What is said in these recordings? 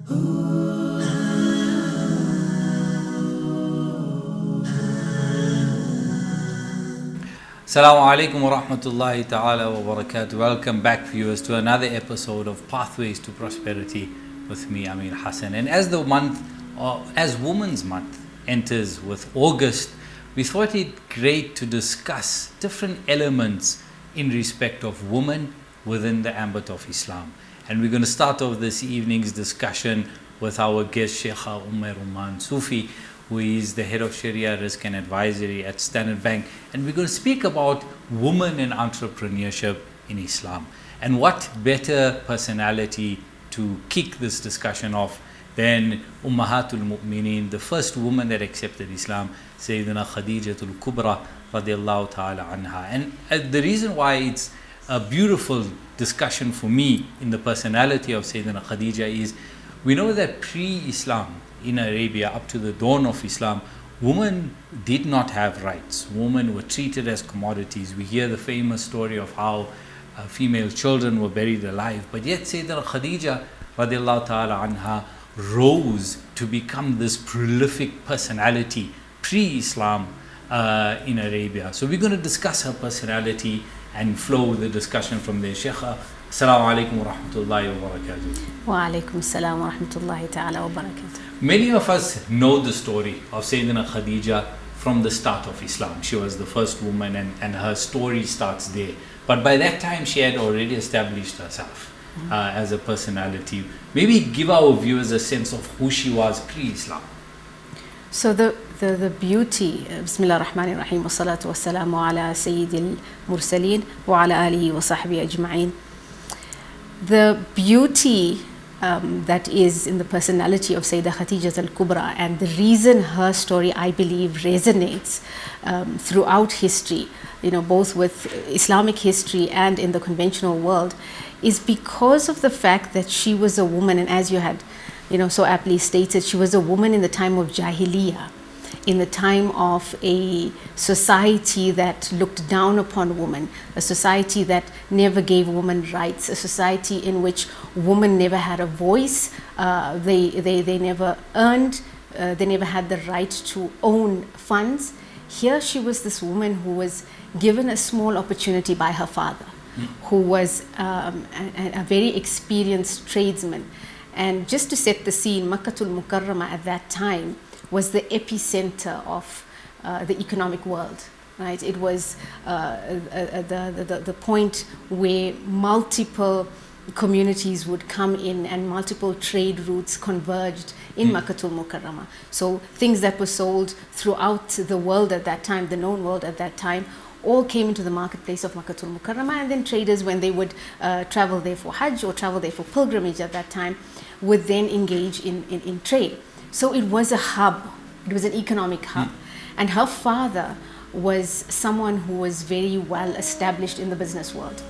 Assalamu alaikum wa rahmatullahi ta'ala wa barakatuh. Welcome back, viewers, to another episode of Pathways to Prosperity with me, Ameen Hassen. And as the month, as Women's Month enters with August, we thought it great to discuss different elements in respect of women within the ambit of Islam. And we're going to start off this evening's discussion with our guest, Shaykha Umme Roomaan Soofie, who is the head of Shari'ah Risk Advisory at Standard Bank. And we're going to speak about women and entrepreneurship in Islam. And what better personality to kick this discussion off than Ummahatul Mu'mineen, the first woman that accepted Islam, Sayyidina Khadijatul Kubra radiallahu ta'ala anha. And the reason why it's a beautiful discussion for me in the personality of Sayyidina Khadija is we know that pre-Islam in Arabia, up to the dawn of Islam, women did not have rights. Women were treated as commodities. We hear the famous story of how female children were buried alive. But yet Sayyidina Khadija radiallahu ta'ala anha rose to become this prolific personality pre-Islam in Arabia. So we're going to discuss her personality and flow the discussion from there. Shaykha, assalamu alaikum wa rahmatullahi wa barakatuh. Wa alaikum assalam wa rahmatullahi ta'ala wa barakatuh. Many of us know the story of Sayyidina Khadija from the start of Islam. She was the first woman and her story starts there. But by that time she had already established herself as a personality. Maybe give our viewers a sense of who she was pre-Islam. So the beauty, Bismillah ar-Rahman ar-Rahim, wa salatu wa salamu ala Sayyidil Mursaleen wa ala alihi wa sahbihi ajma'in. The beauty that is in the personality of Sayyidah Khadija al-Kubra, and the reason her story, I believe, resonates throughout history, both with Islamic history and in the conventional world, is because of the fact that she was a woman, and as you had so aptly stated, she was a woman in the time of Jahiliyyah, in the time of a society that looked down upon women, a society that never gave women rights, a society in which women never had a voice, they never earned, they never had the right to own funds. Here she was this woman who was given a small opportunity by her father, who was a very experienced tradesman. And just to set the scene, Makkatul Mukarramah at that time was the epicenter of the economic world, right? It was the point where multiple communities would come in and multiple trade routes converged in Makkatul Mukarramah. So things that were sold throughout the world at that time, the known world at that time, all came into the marketplace of Makkatul Mukarramah, and then traders, when they would travel there for Hajj or travel there for pilgrimage at that time, would then engage in trade. So it was a hub, it was an economic hub. And her father was someone who was very well established in the business world.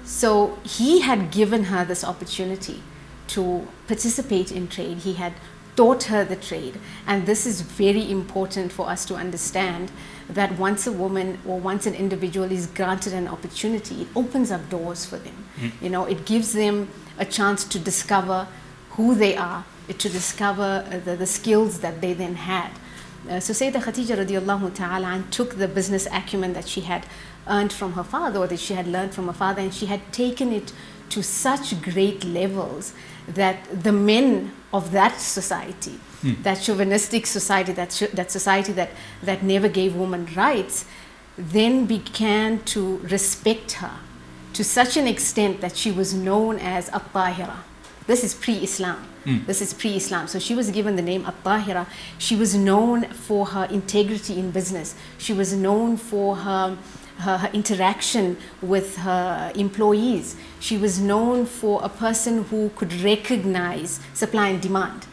So he had given her this opportunity to participate in trade. He had taught her the trade. And this is very important for us to understand, that once a woman or once an individual is granted an opportunity, it opens up doors for them. It gives them a chance to discover who they are, to discover the skills that they then had. So Sayyidah Khadija radiallahu ta'ala took the business acumen that she had earned from her father, or that she had learned from her father, and she had taken it to such great levels that the men of that society, that chauvinistic society, that society that never gave women rights, then began to respect her to such an extent that she was known as At-Tahira. This is pre-Islam. This is pre-Islam. So she was given the name At-Tahira. She was known for her integrity in business. She was known for her interaction with her employees. She was known for a person who could recognize supply and demand.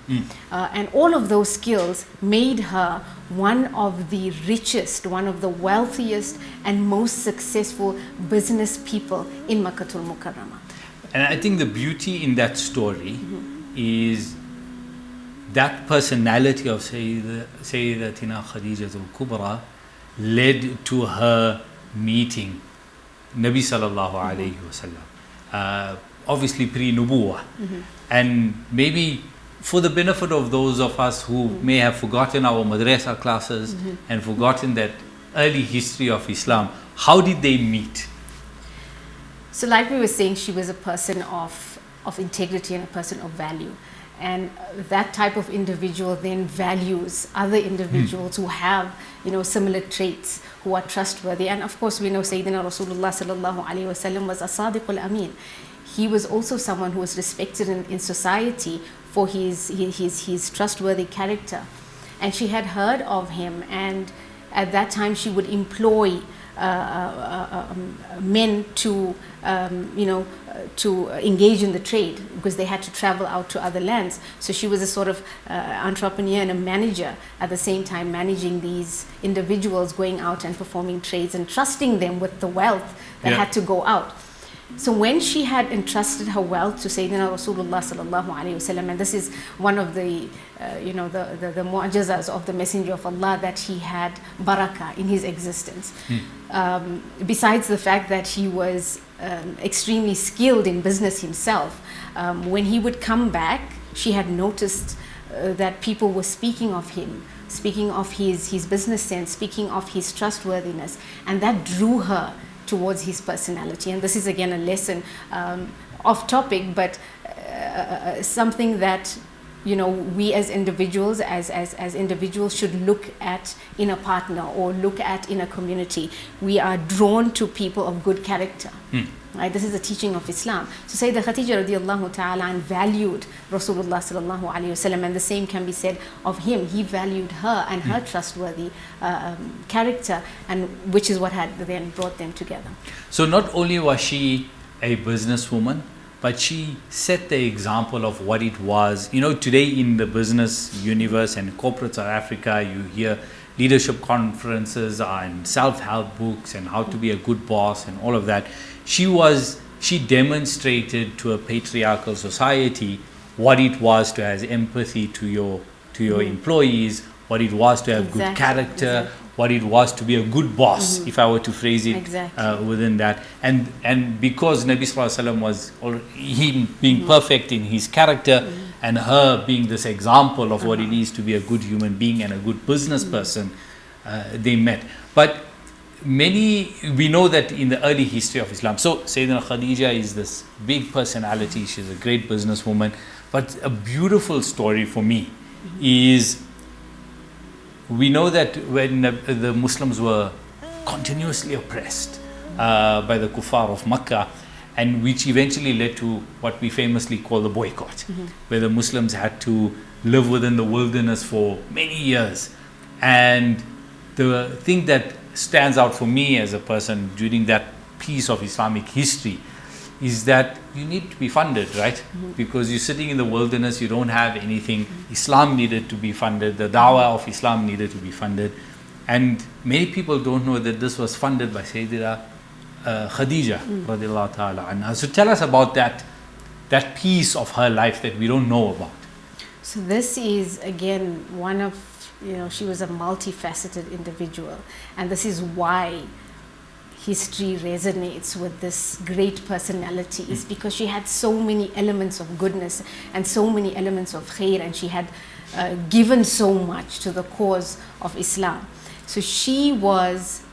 And all of those skills made her one of the richest, one of the wealthiest and most successful business people in Makkatul Mukarramah. And I think the beauty in that story is that personality of Sayyidatina Khadija al-Kubra led to her meeting Nabi sallallahu alayhi wasallam. obviously pre-nubuwah. And maybe for the benefit of those of us who may have forgotten our madrasa classes and forgotten that early history of Islam, how did they meet? So like we were saying, she was a person of integrity and a person of value. And that type of individual then values other individuals who have, similar traits, who are trustworthy. And of course, we know Sayyidina Rasulullah sallallahu alaihi wasallam was as-sadiq al-amin. He was also someone who was respected in society for his trustworthy character. And she had heard of him, and at that time she would employ men to to engage in the trade, because they had to travel out to other lands. So she was a sort of entrepreneur and a manager at the same time, managing these individuals going out and performing trades and trusting them with the wealth that had to go out. So when she had entrusted her wealth to Sayyidina Rasulullah sallallahu alaihi wasallam, and this is one of the the mu'jizas of the Messenger of Allah, that he had barakah in his existence. Besides the fact that he was extremely skilled in business himself, when he would come back, she had noticed that people were speaking of him, speaking of his business sense, speaking of his trustworthiness, and that drew her towards his personality. And this is again a lesson off topic, but something that we as individuals, as individuals, should look at in a partner or look at in a community. We are drawn to people of good character. Right? This is a teaching of Islam. So Sayyidah Khadija radiallahu ta'ala and valued Rasulullah sallallahu alayhi wasallam, and the same can be said of him. He valued her and her trustworthy character, and which is what had then brought them together. So not only was she a businesswoman, but she set the example of what it was. Today in the business universe and corporate South Africa, you hear leadership conferences and self-help books and how to be a good boss and all of that. She demonstrated to a patriarchal society what it was to have empathy to your employees, what it was to have good character, what it was to be a good boss, if I were to phrase it within that. And because Nabi Sallallahu Alaihi Wasallam was him being perfect in his character, and her being this example of what it is to be a good human being and a good business person, they met. But we know that in the early history of Islam, so Sayyidina Khadija is this big personality, she's a great businesswoman, but a beautiful story for me is, we know that when the Muslims were continuously oppressed by the kuffar of Makkah, and which eventually led to what we famously call the boycott, where the Muslims had to live within the wilderness for many years. And the thing that stands out for me as a person during that piece of Islamic history is that you need to be funded, right? Because you're sitting in the wilderness, you don't have anything. Islam needed to be funded, the dawah of Islam needed to be funded. And many people don't know that this was funded by Sayyidina Khadija radiallahu ta'ala anha. So tell us about that that piece of her life that we don't know about. So this is again one of, she was a multifaceted individual, and this is why history resonates with this great personality, is because she had so many elements of goodness and so many elements of khair, and she had given so much to the cause of Islam. So she was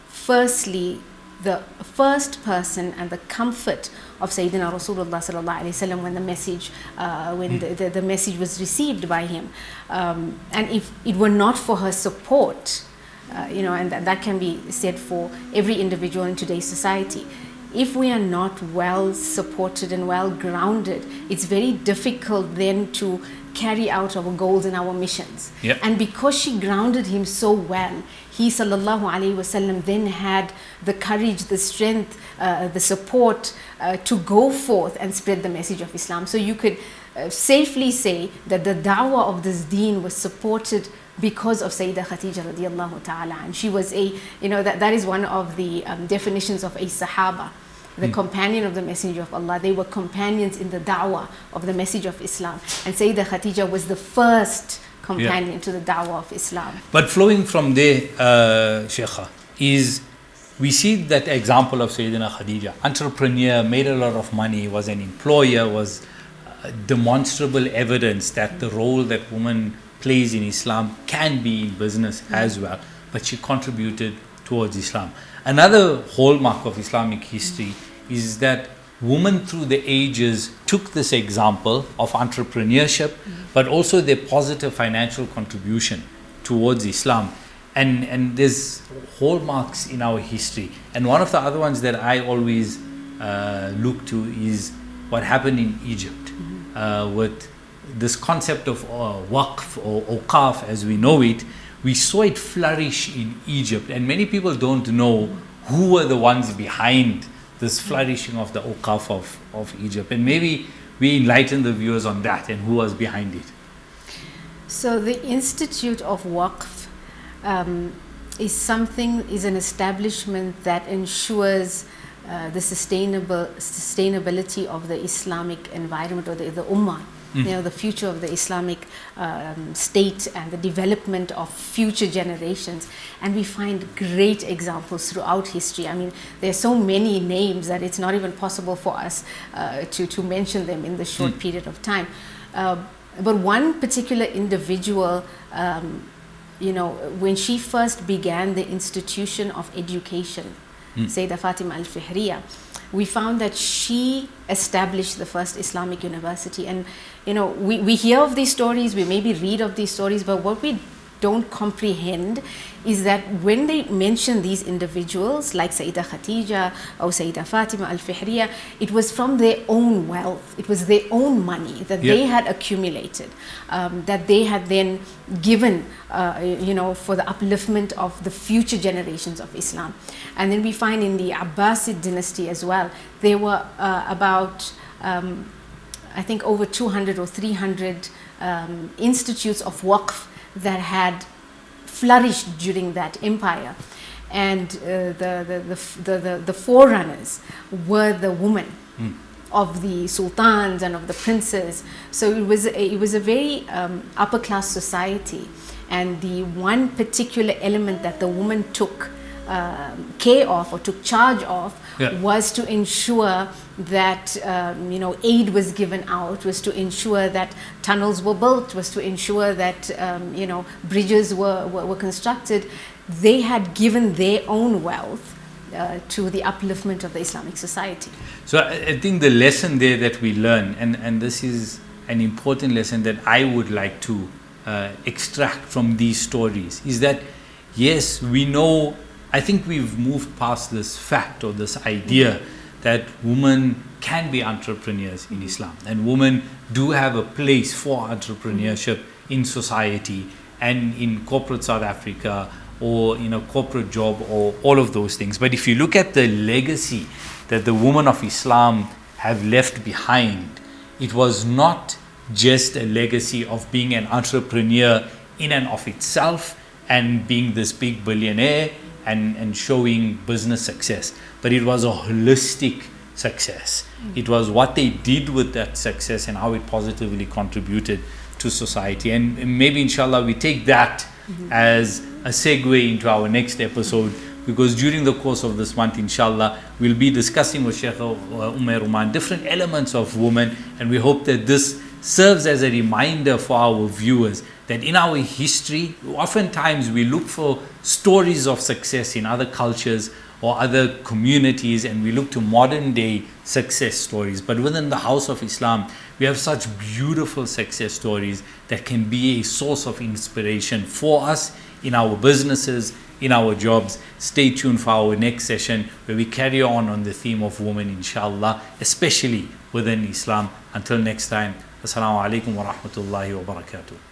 firstly the first person and the comfort of Sayyidina Rasulullah sallallahu alaihi wasallam when the message, the message was received by him, and if it were not for her support, and that can be said for every individual in today's society. If we are not well supported and well grounded, it's very difficult then to carry out our goals and our missions. Yep. And because she grounded him so well, he sallallahu alaihi wasallam then had the courage, the strength, the support to go forth and spread the message of Islam. So you could safely say that the da'wah of this deen was supported because of Sayyidah Khadija radiallahu ta'ala. And she was that is one of the definitions of a Sahaba, the companion of the Messenger of Allah. They were companions in the da'wah of the message of Islam. And Sayyidah Khadija was the first companion to the da'wah of Islam. But flowing from there, Shaykha, is we see that example of Sayyidina Khadija, entrepreneur, made a lot of money, was an employer, was demonstrable evidence that the role that woman plays in Islam can be in business as well, but she contributed towards Islam. Another hallmark of Islamic history is that women through the ages took this example of entrepreneurship, but also their positive financial contribution towards Islam. And there's hallmarks in our history. And one of the other ones that I always look to is what happened in Egypt with this concept of waqf or awqaf as we know it. We saw it flourish in Egypt, and many people don't know who were the ones behind this flourishing of the awqaf of Egypt. And maybe we enlighten the viewers on that and who was behind it. So the Institute of Waqf is an establishment that ensures the sustainability of the Islamic environment, or the Ummah, the future of the Islamic state and the development of future generations. And we find great examples throughout history. I mean, there are so many names that it's not even possible for us to mention them in the short period of time. But one particular individual, when she first began the institution of education, Sayyidah Fatima al-Fihriya, we found that she established the first Islamic university. And we hear of these stories, we maybe read of these stories, but what we don't comprehend is that when they mention these individuals like Sayyidah Khadija or Sayyidah Fatima al-Fihriya, it was from their own wealth, it was their own money that they had accumulated, that they had then given for the upliftment of the future generations of Islam. And then we find in the Abbasid dynasty as well, there were about I think over 200 or 300 institutes of waqf that had flourished during that empire, and the forerunners were the women of the sultans and of the princes. So it was a very upper class society, and the one particular element that the woman took care of or took charge of was to ensure that aid was given out, was to ensure that tunnels were built, was to ensure that bridges were constructed. They had given their own wealth to the upliftment of the Islamic society. So I think the lesson there that we learn, and this is an important lesson that I would like to extract from these stories, is that yes, we know, I think we've moved past this fact or this idea that women can be entrepreneurs in Islam, and women do have a place for entrepreneurship in society and in corporate South Africa, or in a corporate job, or all of those things. But if you look at the legacy that the women of Islam have left behind, it was not just a legacy of being an entrepreneur in and of itself and being this big billionaire and showing business success, but it was a holistic success. It was what they did with that success and how it positively contributed to society. And maybe inshallah we take that as a segue into our next episode, because during the course of this month, inshallah, we'll be discussing with Shaykha Umme Roomaan different elements of women, and we hope that this serves as a reminder for our viewers that in our history, oftentimes we look for stories of success in other cultures or other communities, and we look to modern day success stories. But within the house of Islam, we have such beautiful success stories that can be a source of inspiration for us in our businesses, in our jobs. Stay tuned for our next session where we carry on the theme of women, inshallah, especially within Islam. Until next time, Assalamu alaikum wa rahmatullahi wa barakatuh.